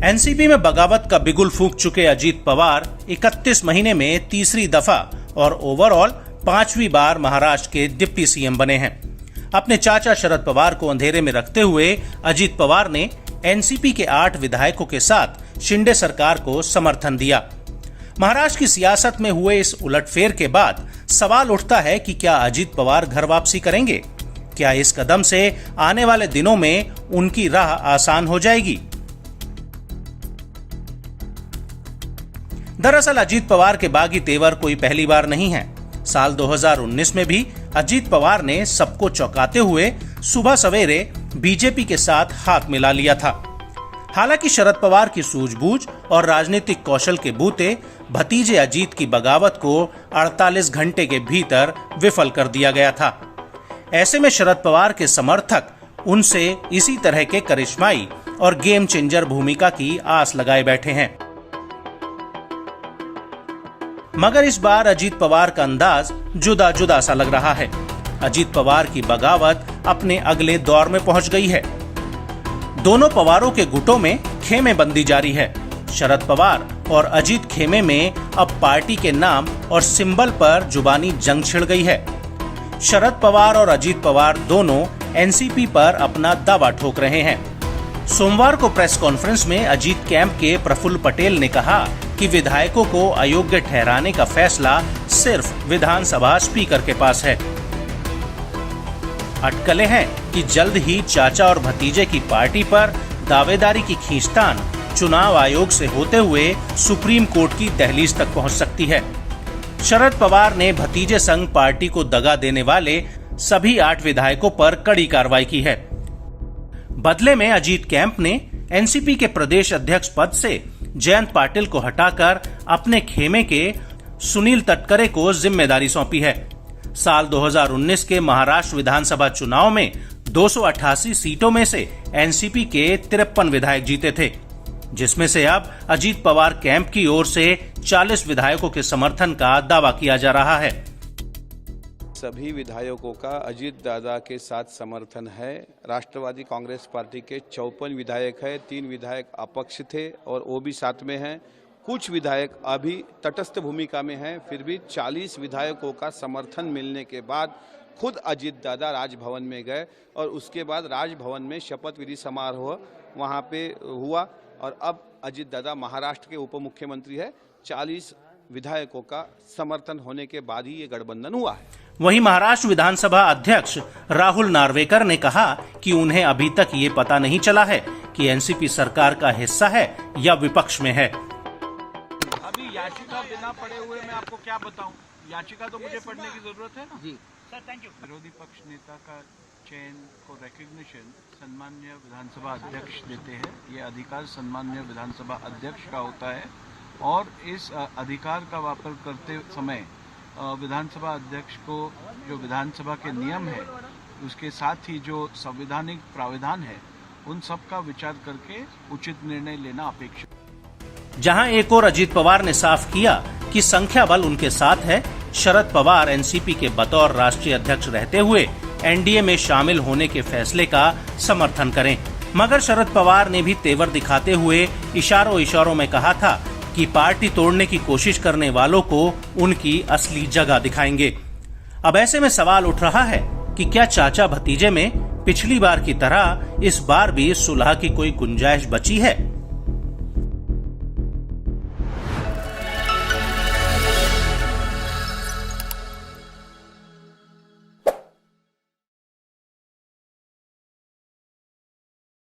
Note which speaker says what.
Speaker 1: NCP में बगावत का बिगुल फूंक चुके अजीत पवार 31 महीने में तीसरी दफा और ओवरऑल 5वीं बार महाराष्ट्र के डिप्टी सीएम बने हैं। अपने चाचा शरद पवार को अंधेरे में रखते हुए अजीत पवार ने एनसीपी के 8 विधायकों के साथ शिंदे सरकार को समर्थन दिया। महाराष्ट्र की सियासत में हुए इस उलटफेर के बाद सवाल उठता है कि क्या अजीत पवार घर वापसी करेंगे? क्या इस कदम से आने वाले दिनों में उनकी राह आसान हो जाएगी? दरअसल अजीत पवार के बागी तेवर कोई पहली बार नहीं है। साल 2019 में भी अजीत पवार ने सबको चौंकाते हुए सुबह सवेरे बीजेपी के साथ हाथ मिला लिया था। हालांकि शरद पवार की सूझबूझ और राजनीतिक कौशल के बूते भतीजे अजीत की बगावत को 48 घंटे के भीतर विफल कर दिया गया था। ऐसे में शरद पवार के समर्थक उनसे इसी तरह के करिश्माई और गेम चेंजर भूमिका की आस लगाए बैठे हैं। मगर इस बार अजीत पवार का अंदाज जुदा जुदा सा लग रहा है। अजीत पवार की बगावत अपने अगले दौर में पहुंच गई है। दोनों पवारों के गुटों में खेमेबंदी जारी है। शरद पवार और अजीत खेमे में अब पार्टी के नाम और सिंबल पर जुबानी जंग छिड़ गई है। शरद पवार और अजीत पवार दोनों एनसीपी पर अपना दावा ठोक रहे हैं। सोमवार को प्रेस कॉन्फ्रेंस में अजीत कैंप के प्रफुल्ल पटेल ने कहा कि विधायकों को अयोग्य ठहराने का फैसला सिर्फ विधानसभा स्पीकर के पास है। अटकलें हैं कि जल्द ही चाचा और भतीजे की पार्टी पर दावेदारी की खींचतान चुनाव आयोग से होते हुए सुप्रीम कोर्ट की दहलीज तक पहुंच सकती है। शरद पवार ने भतीजे संग पार्टी को दगा देने वाले सभी 8 विधायकों पर कड़ी कार्रवाई की है। बदले में अजीत कैंप ने एनसीपी के प्रदेश अध्यक्ष पद से जयंत पाटिल को हटाकर अपने खेमे के सुनील तटकरे को जिम्मेदारी सौंपी है। साल 2019 के महाराष्ट्र विधानसभा चुनाव में 288 सीटों में से एनसीपी के 53 विधायक जीते थे, जिसमें से अब अजीत पवार कैंप की ओर से 40 विधायकों के समर्थन का दावा किया जा रहा है।
Speaker 2: सभी विधायकों का अजीत दादा के साथ समर्थन है। राष्ट्रवादी कांग्रेस पार्टी के 54 विधायक है, 3 विधायक अपक्ष थे और वो भी साथ में हैं। कुछ विधायक अभी तटस्थ भूमिका में हैं, फिर भी 40 विधायकों का समर्थन मिलने के बाद खुद अजीत दादा राजभवन में गए और उसके बाद राजभवन में शपथ विधि समारोह वहाँ पे हुआ और अब अजीत दादा महाराष्ट्र के उप मुख्यमंत्री है। 40 विधायकों का समर्थन होने के बाद ही ये गठबंधन हुआ है।
Speaker 1: वहीं महाराष्ट्र विधानसभा अध्यक्ष राहुल नार्वेकर ने कहा कि उन्हें अभी तक ये पता नहीं चला है कि एनसीपी सरकार का हिस्सा है या विपक्ष में है।
Speaker 3: अभी याचिका बिना पढ़े हुए मैं आपको क्या बताऊं? याचिका तो मुझे पढ़ने की जरूरत है ना। जी सर, थैंक यू। विरोधी पक्ष नेता का चयन को रिकॉग्निशन सम्माननीय विधानसभा अध्यक्ष देते हैं। ये अधिकार सम्माननीय विधानसभा अध्यक्ष का होता है और इस अधिकार का वापर करते समय विधानसभा अध्यक्ष को जो विधानसभा के नियम है, उसके साथ ही जो संवैधानिक प्रावधान है, उन सब का विचार करके उचित निर्णय लेना अपेक्षित।
Speaker 1: जहां एक और अजीत पवार ने साफ किया कि संख्या बल उनके साथ है। शरद पवार एनसीपी के बतौर राष्ट्रीय अध्यक्ष रहते हुए एनडीए में शामिल होने के फैसले का समर्थन करें, मगर शरद पवार ने भी तेवर दिखाते हुए इशारों में कहा था कि पार्टी तोड़ने की कोशिश करने वालों को उनकी असली जगह दिखाएंगे। अब ऐसे में सवाल उठ रहा है कि क्या चाचा भतीजे में पिछली बार की तरह इस बार भी सुलह की कोई गुंजाइश बची है?